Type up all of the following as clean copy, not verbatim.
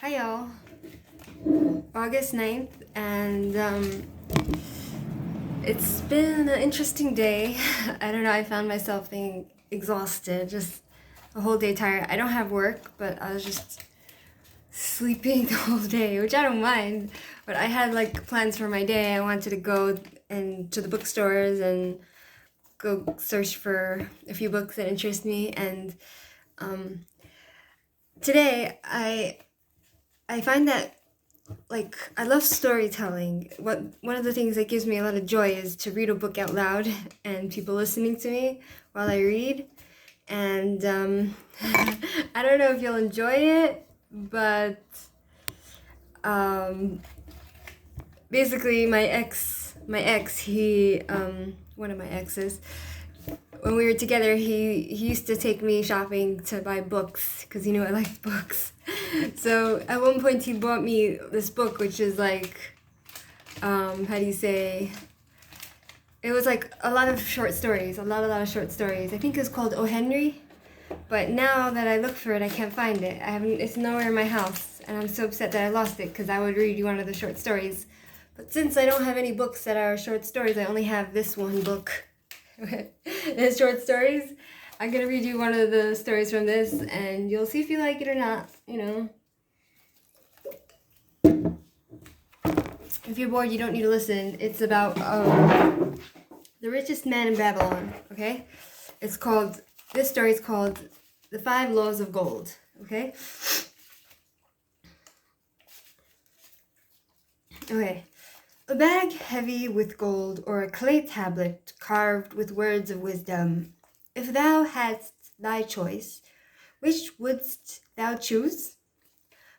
Hi y'all. August 9th, and it's been an interesting day. I don't know, I found myself being exhausted, just a whole day tired. I don't have work, but I was just sleeping the whole day, which I don't mind. But I had like plans for my day. I wanted to go to the bookstores and go search for a few books that interest me. And today I find that I love storytelling. One of the things that gives me a lot of joy is to read a book out loud and people listening to me while I read. And I don't know if you'll enjoy it, but basically one of my exes, when we were together, he used to take me shopping to buy books because he knew I liked books. So at one point he bought me this book, which is how do you say? It was like a lot of short stories, a lot of short stories. I think it was called O. Henry, but now that I look for it, I can't find it. It's nowhere in my house, and I'm so upset that I lost it because I would read you one of the short stories. But since I don't have any books that are short stories, I only have this one book. It's short stories. I'm gonna read you one of the stories from this, and you'll see if you like it or not. If you're bored, you don't need to listen. It's about the richest man in Babylon. Okay, this story is called The 5 Laws of Gold. Okay. A bag heavy with gold, or a clay tablet carved with words of wisdom. If thou hadst thy choice, which wouldst thou choose?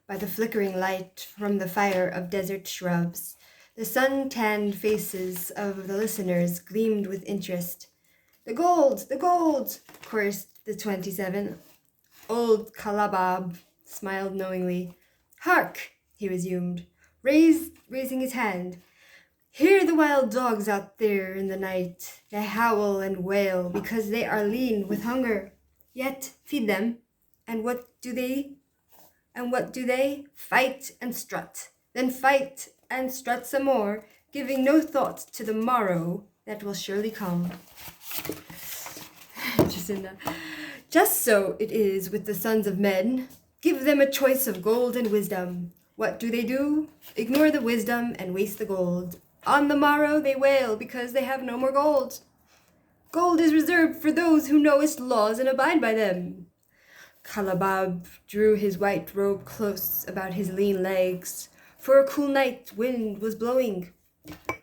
By the flickering light from the fire of desert shrubs, the sun-tanned faces of the listeners gleamed with interest. The gold, chorused the 27. Old Kalabab smiled knowingly. Hark, he resumed, raising his hand. Hear the wild dogs out there in the night. They howl and wail because they are lean with hunger. Yet feed them. And what do they? Fight and strut. Then fight and strut some more, giving no thought to the morrow that will surely come. Just so it is with the sons of men. Give them a choice of gold and wisdom. What do? Ignore the wisdom and waste the gold. On the morrow they wail because they have no more gold. Gold is reserved for those who know its laws and abide by them. Kalabab drew his white robe close about his lean legs, for a cool night wind was blowing.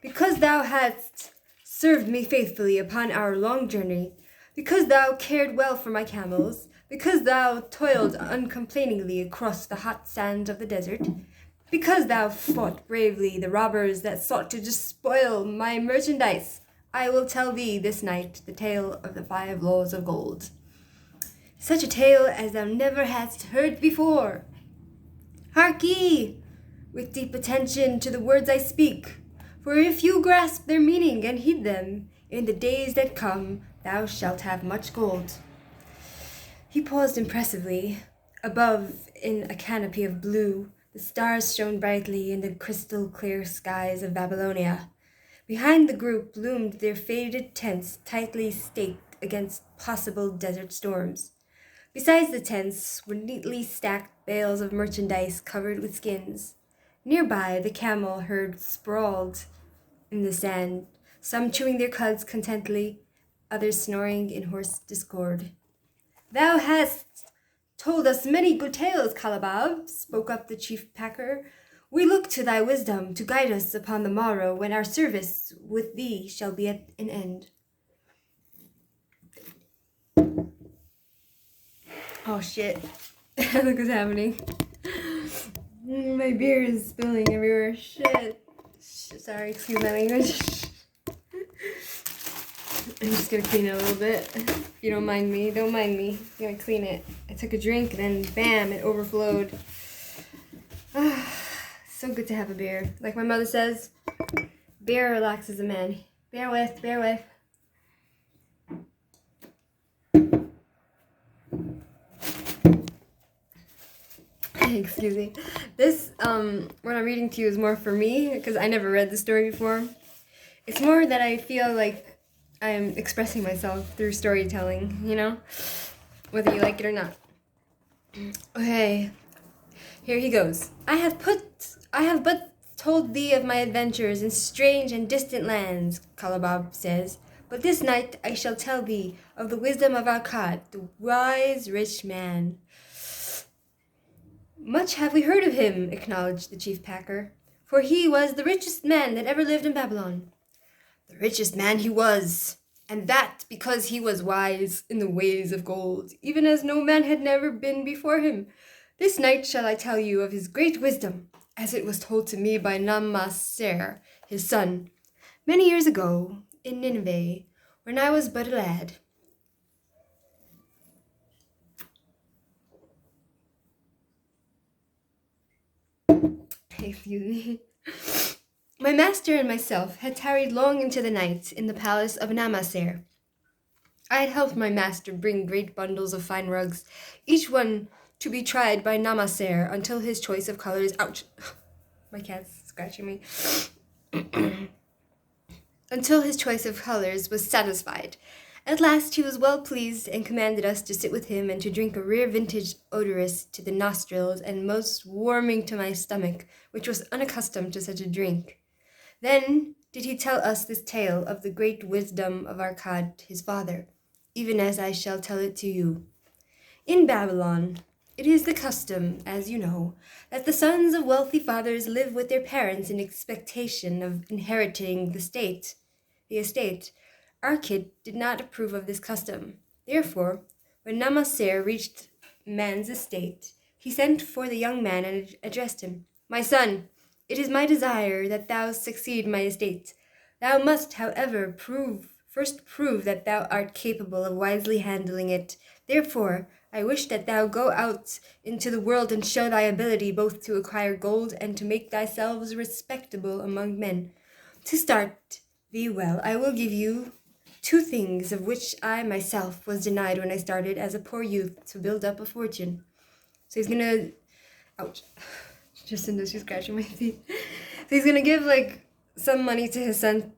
Because thou hadst served me faithfully upon our long journey, because thou cared well for my camels, because thou toiled uncomplainingly across the hot sands of the desert, because thou fought bravely the robbers that sought to despoil my merchandise, I will tell thee this night the tale of the 5 laws of gold. Such a tale as thou never hadst heard before. Hark ye, with deep attention to the words I speak, for if you grasp their meaning and heed them, in the days that come thou shalt have much gold. He paused impressively. Above, in a canopy of blue, the stars shone brightly in the crystal-clear skies of Babylonia. Behind the group loomed their faded tents tightly staked against possible desert storms. Besides the tents were neatly stacked bales of merchandise covered with skins. Nearby, the camel herd sprawled in the sand, some chewing their cuds contentedly, others snoring in hoarse discord. Thou hast told us many good tales, Kalabab, spoke up the chief packer. We look to thy wisdom to guide us upon the morrow when our service with thee shall be at an end. Oh shit. Look what's happening. My beer is spilling everywhere. Shit. Sorry, excuse my language. I'm just gonna clean it a little bit. If you don't mind me. I'm gonna clean it. I took a drink and then bam, it overflowed. So good to have a beer. Like my mother says, beer relaxes a man. Bear with. Excuse me. This, what I'm reading to you is more for me, because I never read the story before. It's more that I feel like I'm expressing myself through storytelling, you know? Whether you like it or not. Okay, here he goes. I have but told thee of my adventures in strange and distant lands, Calabob says. But this night I shall tell thee of the wisdom of Akkad, the wise rich man. Much have we heard of him, acknowledged the chief packer, for he was the richest man that ever lived in Babylon. The richest man he was, and that because he was wise in the ways of gold, even as no man had never been before him. This night shall I tell you of his great wisdom, as it was told to me by Namaser, his son, many years ago in Nineveh, when I was but a lad. Excuse me. My master and myself had tarried long into the night in the palace of Namaser. I had helped my master bring great bundles of fine rugs, each one to be tried by Namaser until his choice of colors. Ouch! My cat's scratching me. Until his choice of colors was satisfied. At last he was well pleased and commanded us to sit with him and to drink a rare vintage odorous to the nostrils and most warming to my stomach, which was unaccustomed to such a drink. Then did he tell us this tale of the great wisdom of Arkad, his father, even as I shall tell it to you. In Babylon, it is the custom, as you know, that the sons of wealthy fathers live with their parents in expectation of inheriting the estate. Arkad did not approve of this custom. Therefore, when Namaser reached man's estate, he sent for the young man and addressed him. My son, it is my desire that thou succeed my estate. Thou must, however, first prove that thou art capable of wisely handling it. Therefore, I wish that thou go out into the world and show thy ability both to acquire gold and to make thyself respectable among men. To start thee well, I will give you two things of which I myself was denied when I started as a poor youth to build up a fortune. So he's gonna, ouch, just in this, she's scratching my feet. So he's gonna give like some money to his son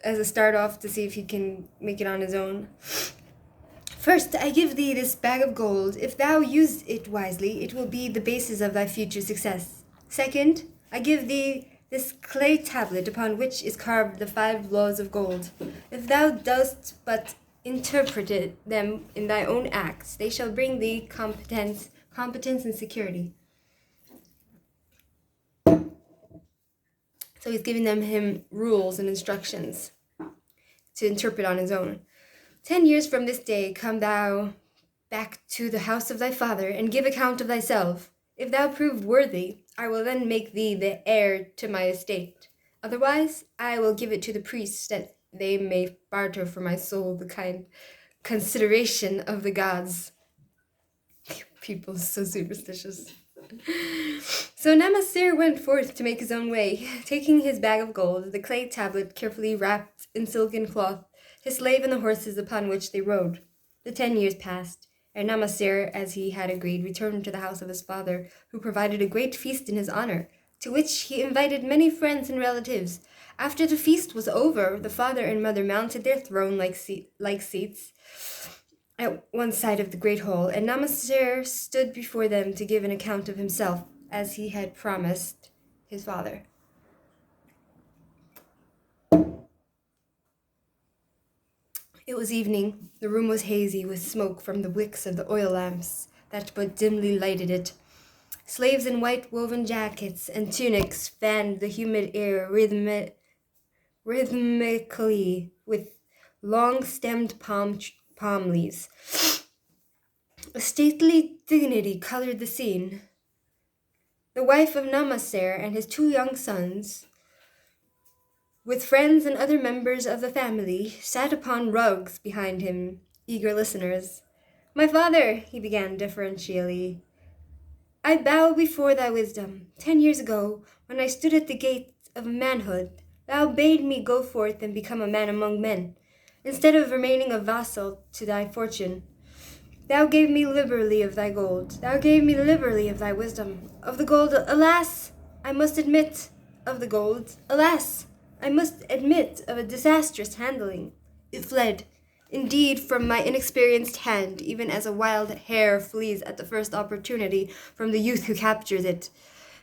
as a start off to see if he can make it on his own. First, I give thee this bag of gold. If thou use it wisely, it will be the basis of thy future success. Second, I give thee this clay tablet upon which is carved the 5 laws of gold. If thou dost but interpret them in thy own acts, they shall bring thee competence and security. So he's giving him rules and instructions to interpret on his own. 10 years from this day come thou back to the house of thy father, and give account of thyself. If thou prove worthy, I will then make thee the heir to my estate. Otherwise, I will give it to the priests, that they may barter for my soul the kind consideration of the gods. People so superstitious. So Namasir went forth to make his own way, taking his bag of gold, the clay tablet carefully wrapped in silken cloth, his slave and the horses upon which they rode. The 10 years passed, and Namasir, as he had agreed, returned to the house of his father, who provided a great feast in his honor, to which he invited many friends and relatives. After the feast was over, the father and mother mounted their throne-like seats at one side of the great hall, and Namasir stood before them to give an account of himself, as he had promised his father. It was evening. The room was hazy with smoke from the wicks of the oil lamps that but dimly lighted it. Slaves in white woven jackets and tunics fanned the humid air rhythmically with long-stemmed palm leaves. A stately dignity colored the scene. The wife of Namasir and his 2 young sons, with friends and other members of the family, sat upon rugs behind him, eager listeners. My father, he began deferentially, I bow before thy wisdom. 10 years ago, when I stood at the gate of manhood, thou bade me go forth and become a man among men, instead of remaining a vassal to thy fortune. Thou gave me liberally of thy gold. Thou gave me liberally of thy wisdom. Of the gold, alas, I must admit. Of the gold, alas, I must admit of a disastrous handling. It fled, indeed, from my inexperienced hand, even as a wild hare flees at the first opportunity from the youth who captures it.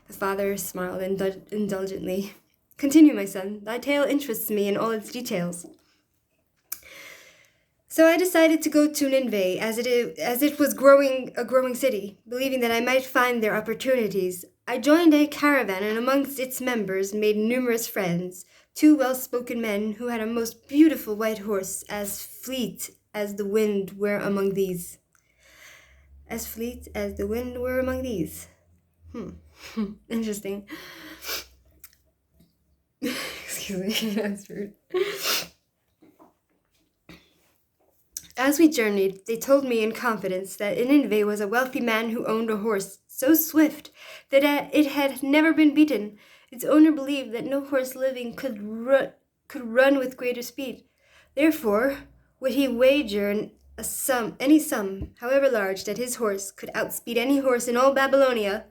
The father smiled indulgently. Continue, my son. Thy tale interests me in all its details. So I decided to go to Nineveh, as it was a growing city, believing that I might find there opportunities. I joined a caravan, and amongst its members made numerous friends, two well-spoken men who had a most beautiful white horse, as fleet as the wind were among these. As fleet as the wind were among these. Interesting. Excuse me, that's rude. As we journeyed, they told me in confidence that in Nineveh was a wealthy man who owned a horse so swift that it had never been beaten. Its owner believed that no horse living could run with greater speed. Therefore, would he wager any sum, however large, that his horse could outspeed any horse in all Babylonia,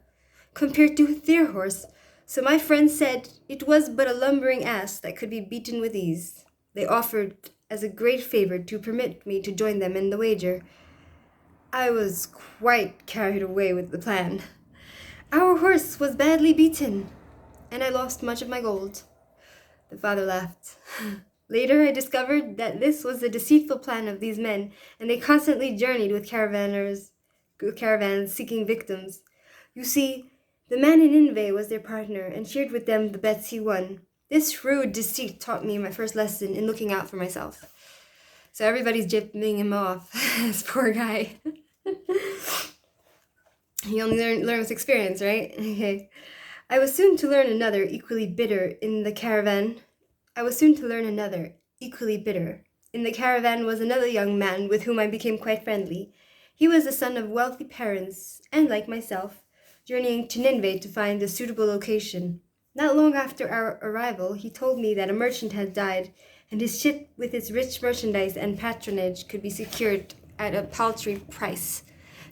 compared to their horse. So my friends said it was but a lumbering ass that could be beaten with ease. They offered as a great favor to permit me to join them in the wager. I was quite carried away with the plan. Our horse was badly beaten, and I lost much of my gold. The father laughed. Later I discovered that this was the deceitful plan of these men, and they constantly journeyed with caravans seeking victims. You see, the man in Nineveh was their partner, and shared with them the bets he won. This shrewd deceit taught me my first lesson in looking out for myself. So everybody's jipping him off. This poor guy. He only learned with experience, right? Okay. I was soon to learn another equally bitter. In the caravan was another young man with whom I became quite friendly. He was the son of wealthy parents, and like myself, journeying to Nineveh to find a suitable location. Not long after our arrival, he told me that a merchant had died, and his ship with its rich merchandise and patronage could be secured at a paltry price,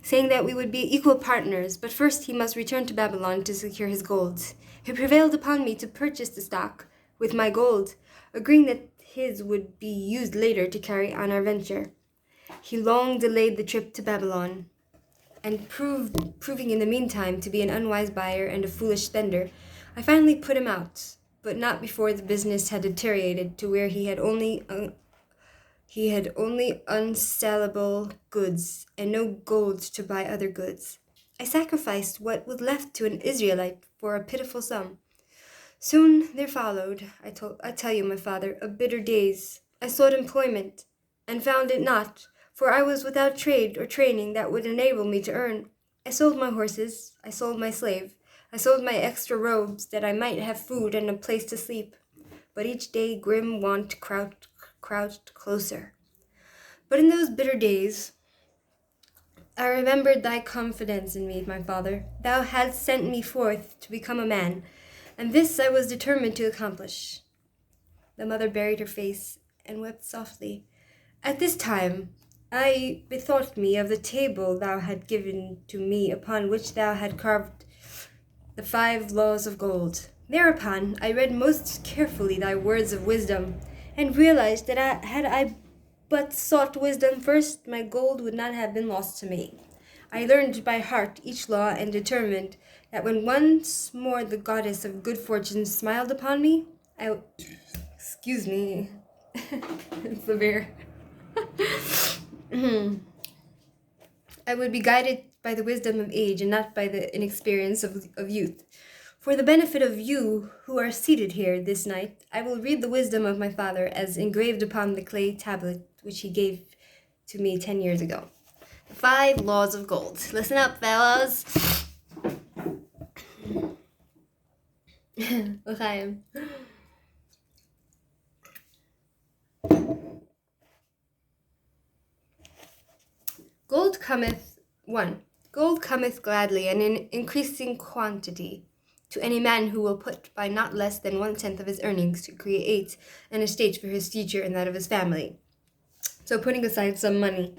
saying that we would be equal partners, but first he must return to Babylon to secure his gold. He prevailed upon me to purchase the stock with my gold, agreeing that his would be used later to carry on our venture. He long delayed the trip to Babylon, and proving in the meantime to be an unwise buyer and a foolish spender, I finally put him out, but not before the business had deteriorated to where he had only unsellable goods and no gold to buy other goods. I sacrificed what was left to an Israelite for a pitiful sum. Soon there followed, I tell you, my father, a bitter days. I sought employment, and found it not, for I was without trade or training that would enable me to earn. I sold my horses, I sold my slave, I sold my extra robes that I might have food and a place to sleep. But each day grim want crouched closer. But in those bitter days, I remembered thy confidence in me, my father. Thou hadst sent me forth to become a man, and this I was determined to accomplish. The mother buried her face and wept softly. At this time, I bethought me of the table thou had given to me, upon which thou had carved the 5 laws of gold. Thereupon I read most carefully thy words of wisdom, and realized that had I but sought wisdom first, my gold would not have been lost to me. I learned by heart each law, and determined that when once more the goddess of good fortune smiled upon me, excuse me, it's the beer. I would be guided by the wisdom of age and not by the inexperience of youth. For the benefit of you who are seated here this night, I will read the wisdom of my father as engraved upon the clay tablet which he gave to me 10 years ago. The 5 laws of gold. Listen up, fellas. L'chaim. Gold cometh gladly and in increasing quantity to any man who will put by not less than 1/10 of his earnings to create an estate for his future and that of his family. So putting aside some money.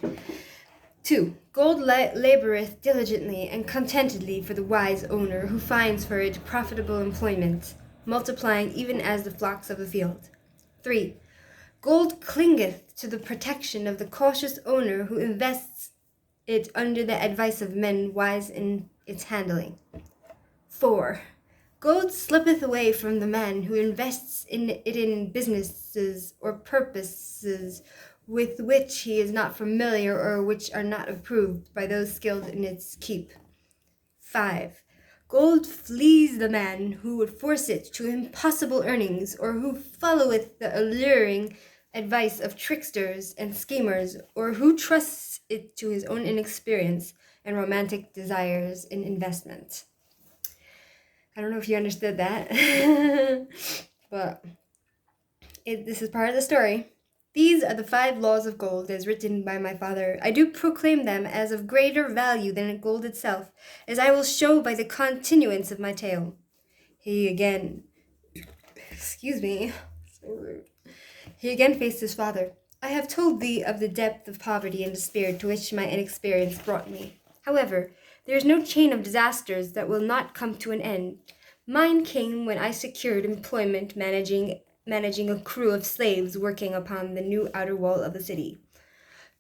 2. Gold laboureth diligently and contentedly for the wise owner who finds for it profitable employment, multiplying even as the flocks of the field. 3. Gold clingeth to the protection of the cautious owner who invests it under the advice of men wise in its handling. 4. Gold slippeth away from the man who invests it in businesses or purposes with which he is not familiar or which are not approved by those skilled in its keep. 5. Gold flees the man who would force it to impossible earnings or who followeth the alluring advice of tricksters and schemers or who trusts it to his own inexperience and romantic desires in investment. I don't know if you understood that, but this is part of the story. These are the 5 laws of gold as written by my father. I do proclaim them as of greater value than gold itself, as I will show by the continuance of my tale. He again faced his father. I have told thee of the depth of poverty and despair to which my inexperience brought me. However, there is no chain of disasters that will not come to an end. Mine came when I secured employment managing a crew of slaves working upon the new outer wall of the city.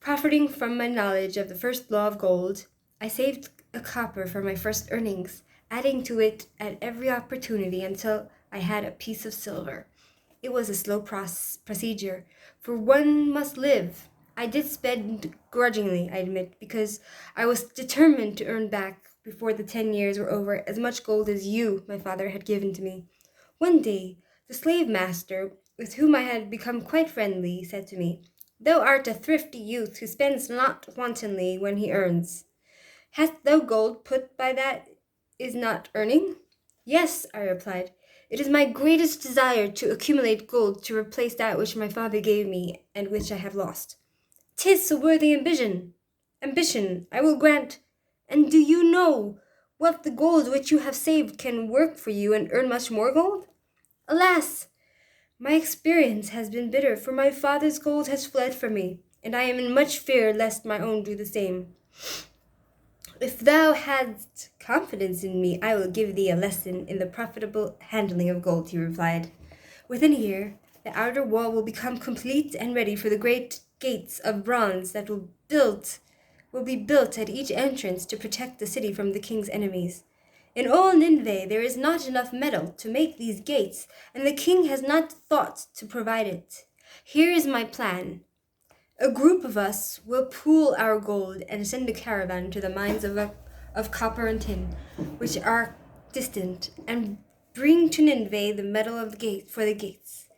Profiting from my knowledge of the first law of gold, I saved a copper for my first earnings, adding to it at every opportunity until I had a piece of silver. It was a slow procedure, for one must live. I did spend grudgingly, I admit, because I was determined to earn back, before the 10 years were over, as much gold as you, my father, had given to me. One day, the slave master, with whom I had become quite friendly, said to me, "Thou art a thrifty youth who spends not wantonly when he earns. Hast thou gold put by that is not earning?" "Yes," I replied. "It is my greatest desire to accumulate gold to replace that which my father gave me and which I have lost." "'Tis a worthy ambition, I will grant. And do you know what the gold which you have saved can work for you and earn much more gold?" "Alas! My experience has been bitter, for my father's gold has fled from me, and I am in much fear lest my own do the same." "If thou hadst confidence in me, I will give thee a lesson in the profitable handling of gold," he replied. "Within a year, the outer wall will become complete and ready for the great gates of bronze that will be built at each entrance to protect the city from the king's enemies. In all Nineveh there is not enough metal to make these gates, and the king has not thought to provide it. Here is my plan. A group of us will pool our gold and send a caravan to the mines of copper and tin, which are distant, and bring to Nineveh the metal of for the gates.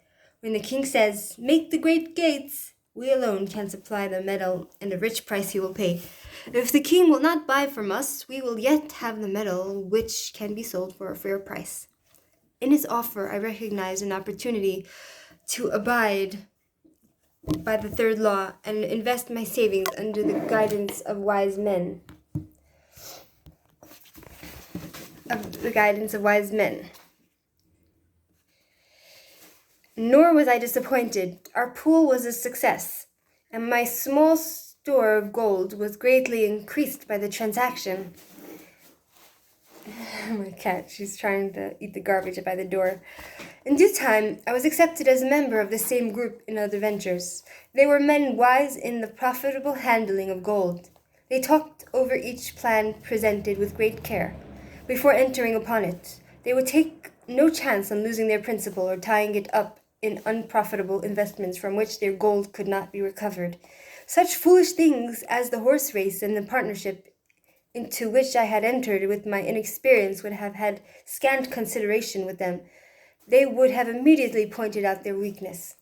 When the king says, 'Make the great gates,' we alone can supply the metal, and a rich price he will pay. If the king will not buy from us, we will yet have the metal, which can be sold for a fair price." In his offer, I recognized an opportunity to abide by the 3rd law and invest my savings under the guidance of wise men. Nor was I disappointed. Our pool was a success, and my small store of gold was greatly increased by the transaction. My cat, she's trying to eat the garbage by the door. In due time, I was accepted as a member of the same group in other ventures. They were men wise in the profitable handling of gold. They talked over each plan presented with great care. Before entering upon it, they would take no chance on losing their principal or tying it up in unprofitable investments from which their gold could not be recovered. Such foolish things as the horse race and the partnership into which I had entered with my inexperience would have had scant consideration with them. They would have immediately pointed out their weakness.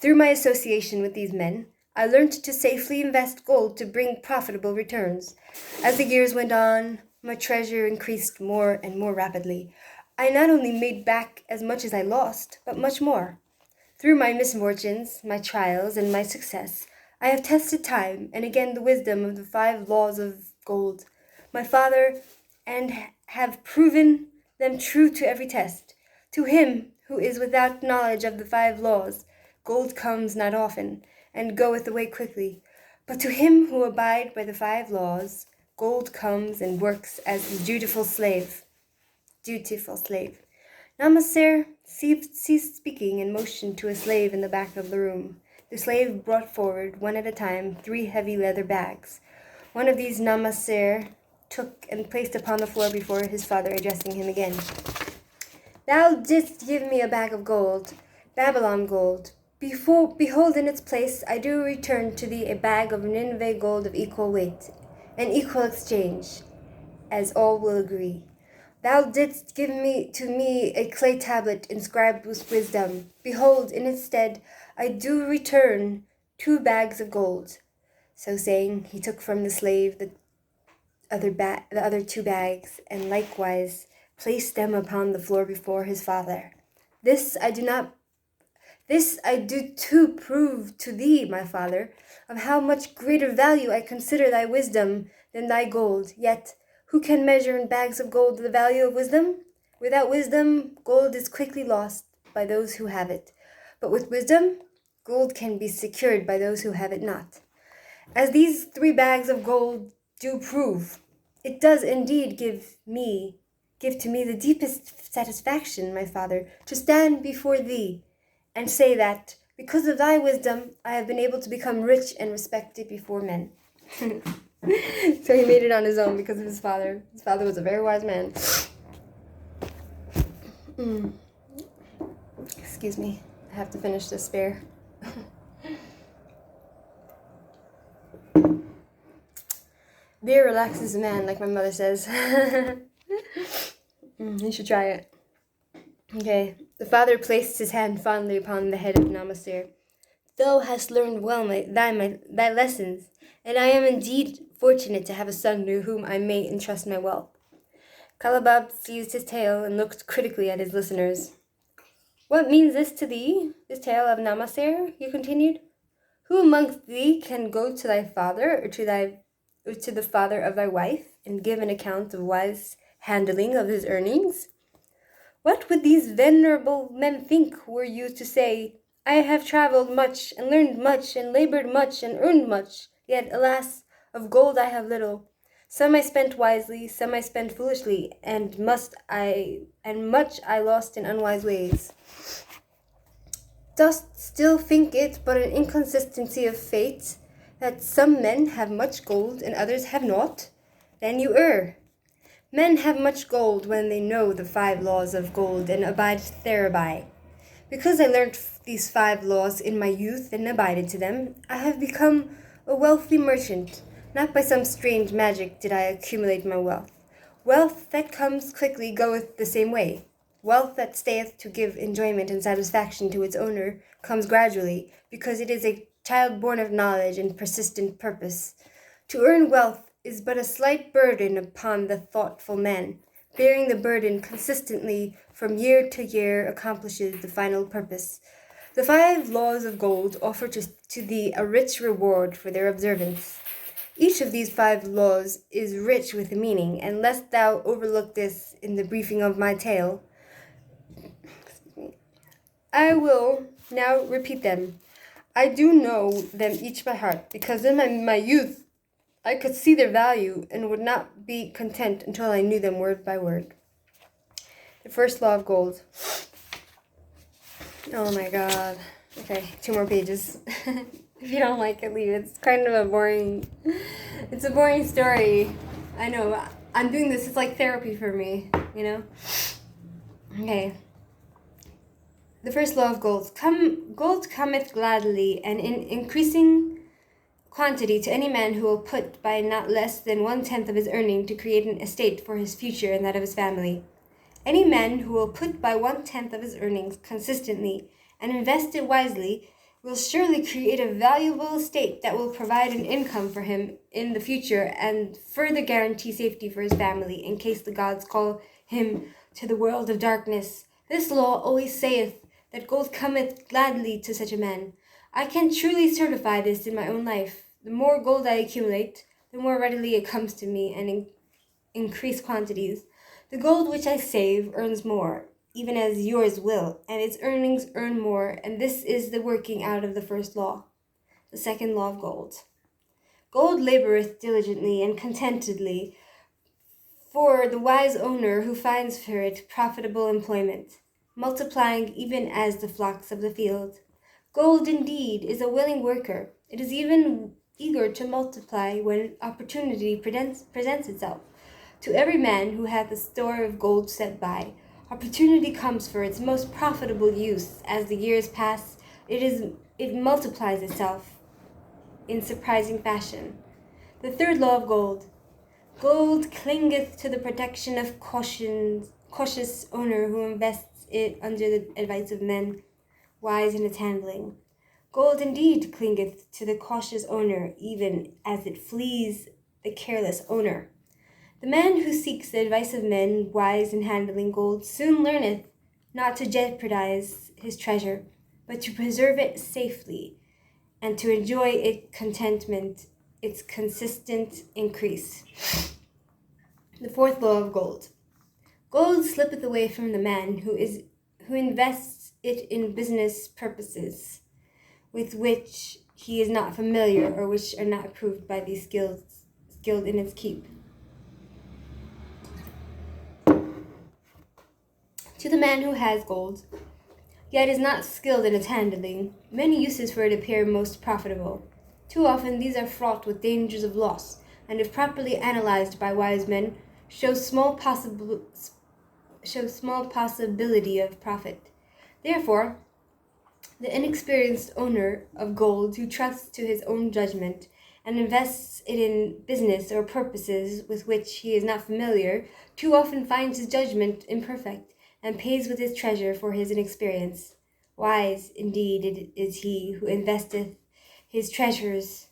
Through my association with these men, I learnt to safely invest gold to bring profitable returns. As the years went on, my treasure increased more and more rapidly. I not only made back as much as I lost, but much more. Through my misfortunes, my trials, and my success, I have tested time and again the wisdom of the 5 laws of gold, my father, and have proven them true to every test. To him who is without knowledge of the 5 laws, gold comes not often, and goeth away quickly. But to him who abide by the 5 laws, gold comes and works as his dutiful slave. Dutiful slave. Namasir ceased speaking and motioned to a slave in the back of the room. The slave brought forward, one at a time, 3 heavy leather bags. One of these Namasir took and placed upon the floor before his father, addressing him again. Thou didst give me a bag of gold, Babylon gold. Behold, in its place I do return to thee a bag of Nineveh gold of equal weight, an equal exchange, as all will agree. Thou didst give to me a clay tablet inscribed with wisdom. Behold, in its stead I do return 2 bags of gold. So saying, he took from the slave the other 2 bags, and likewise placed them upon the floor before his father. This I do to prove to thee, my father, of how much greater value I consider thy wisdom than thy gold. Yet, who can measure in bags of gold the value of wisdom? Without wisdom, gold is quickly lost by those who have it. But with wisdom, gold can be secured by those who have it not. As these 3 bags of gold do prove, it does indeed give to me the deepest satisfaction, my father, to stand before thee and say that, because of thy wisdom, I have been able to become rich and respected before men. So he made it on his own because of his father. His father was a very wise man. Excuse me, I have to finish this spare. Beer relaxes a man, like my mother says. You should try it. Okay, the father placed his hand fondly upon the head of Namasir. Thou hast learned well thy lessons, and I am indeed fortunate to have a son to whom I may entrust my wealth. Kalabab seized his tail and looked critically at his listeners. What means this to thee, this tale of Namasir? He continued. Who amongst thee can go to thy father or to the father of thy wife and give an account of wise handling of his earnings? What would these venerable men think were you to say, I have traveled much and learned much and labored much and earned much, yet, alas, of gold I have little. Some I spent wisely, some I spent foolishly, and much I lost in unwise ways. Dost still think it but an inconsistency of fate that some men have much gold and others have naught? Then you err. Men have much gold when they know the 5 laws of gold and abide thereby. Because I learnt these 5 laws in my youth and abided to them, I have become a wealthy merchant. Not by some strange magic did I accumulate my wealth. Wealth that comes quickly goeth the same way. Wealth that stayeth to give enjoyment and satisfaction to its owner comes gradually, because it is a child born of knowledge and persistent purpose. To earn wealth is but a slight burden upon the thoughtful man. Bearing the burden consistently from year to year accomplishes the final purpose. The 5 laws of gold offer to thee a rich reward for their observance. Each of these 5 laws is rich with meaning, and lest thou overlook this in the briefing of my tale, I will now repeat them. I do know them each by heart, because in my youth I could see their value and would not be content until I knew them word by word. The first law of gold. Oh my god. Okay, 2 more pages. If you don't like it, leave it. It's kind of a boring story. I know. I'm doing this. It's like therapy for me, you know? Okay. The first law of gold. Gold cometh gladly and in increasing quantity to any man who will put by not less than 1/10 of his earning to create an estate for his future and that of his family. Any man who will put by 1/10 of his earnings consistently and invest it wisely will surely create a valuable estate that will provide an income for him in the future and further guarantee safety for his family in case the gods call him to the world of darkness. This law always saith that gold cometh gladly to such a man. I can truly certify this in my own life. The more gold I accumulate, the more readily it comes to me and in increased quantities. The gold which I save earns more, even as yours will, and its earnings earn more, and this is the working out of the first law. The second law of gold. Gold laboreth diligently and contentedly for the wise owner who finds for it profitable employment, multiplying even as the flocks of the field. Gold indeed is a willing worker. It is even eager to multiply when opportunity presents itself. To every man who hath a store of gold set by, opportunity comes for its most profitable use. As the years pass, it multiplies itself in surprising fashion. The third law of gold. Gold clingeth to the protection of cautious owner who invests it under the advice of men, wise in its handling. Gold indeed clingeth to the cautious owner, even as it flees the careless owner. The man who seeks the advice of men wise in handling gold soon learneth not to jeopardize his treasure, but to preserve it safely, and to enjoy its contentment, its consistent increase. The fourth law of gold. Gold slippeth away from the man who invests it in business purposes with which he is not familiar or which are not approved by these skilled in its keep. To the man who has gold, yet is not skilled in its handling, many uses for it appear most profitable. Too often these are fraught with dangers of loss, and if properly analyzed by wise men, show small possibility of profit. Therefore, the inexperienced owner of gold who trusts to his own judgment and invests it in business or purposes with which he is not familiar, too often finds his judgment imperfect and pays with his treasure for his inexperience. Wise, indeed, is he who investeth his treasures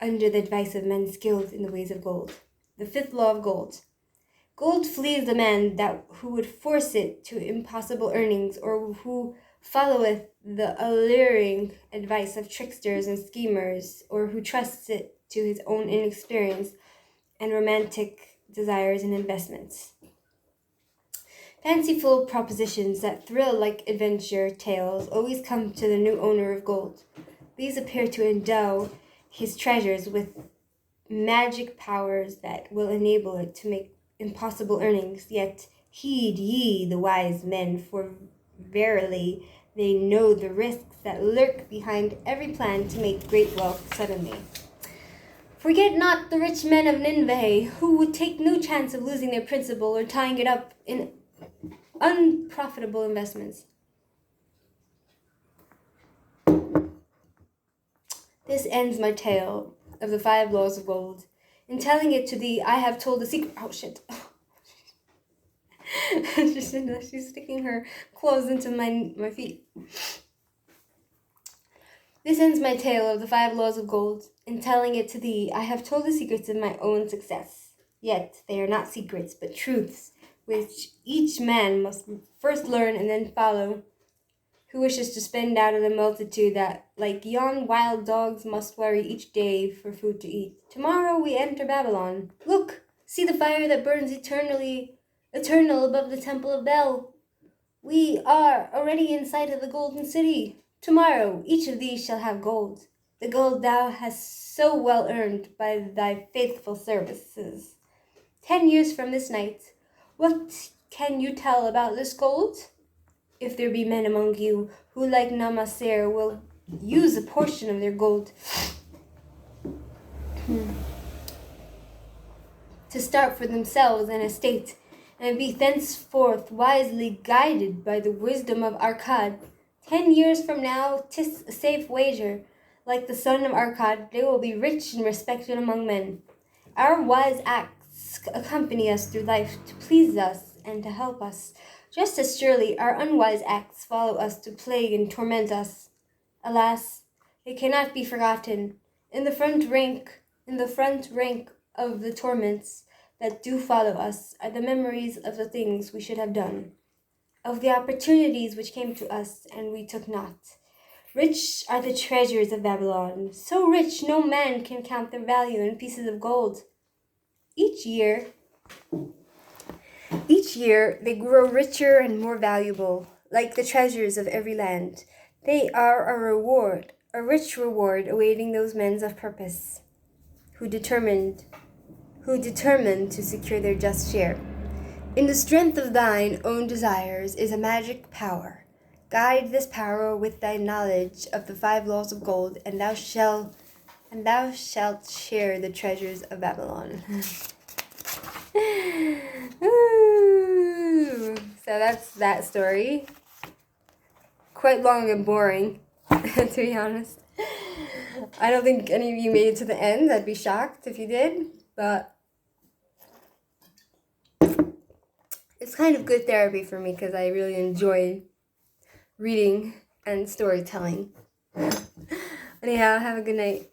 under the advice of men skilled in the ways of gold. The fifth law of gold. Gold flees the man who would force it to impossible earnings, or who followeth the alluring advice of tricksters and schemers, or who trusts it to his own inexperience and romantic desires and investments. Fanciful propositions that thrill like adventure tales always come to the new owner of gold. These appear to endow his treasures with magic powers that will enable it to make impossible earnings. Yet heed ye the wise men, for verily they know the risks that lurk behind every plan to make great wealth suddenly. Forget not the rich men of Nineveh, who would take no chance of losing their principal or tying it up in unprofitable investments. This ends my tale of the 5 laws of gold. In telling it to thee, I have told a secret. Oh shit. She's sticking her claws into my feet. This ends my tale of the 5 laws of gold. In telling it to thee, I have told the secrets of my own success. Yet they are not secrets, but truths, which each man must first learn and then follow, who wishes to spend out of the multitude that, like yon wild dogs, must worry each day for food to eat. Tomorrow we enter Babylon. Look, see the fire that burns eternal above the temple of Bel. We are already in sight of the golden city. Tomorrow each of these shall have gold, the gold thou hast so well earned by thy faithful services. 10 years from this night, what can you tell about this gold? If there be men among you who, like Namaser, will use a portion of their gold to start for themselves an estate, and be thenceforth wisely guided by the wisdom of Arkad, 10 years from now, 'tis a safe wager. Like the son of Arkad, they will be rich and respected among men. Our wise acts accompany us through life to please us and to help us. Just as surely our unwise acts follow us to plague and torment us. Alas, they cannot be forgotten. In the front rank of the torments that do follow us are the memories of the things we should have done, of the opportunities which came to us and we took not. Rich are the treasures of Babylon, so rich no man can count their value in pieces of gold. Each year they grow richer and more valuable, like the treasures of every land. They are a rich reward awaiting those men of purpose. who determined to secure their just share. In the strength of thine own desires is a magic power. Guide this power with thy knowledge of the 5 laws of gold, and thou shalt share the treasures of Babylon. Ooh. So that's that story. Quite long and boring, to be honest. I don't think any of you made it to the end. I'd be shocked if you did, but it's kind of good therapy for me because I really enjoy reading and storytelling. Anyhow, have a good night.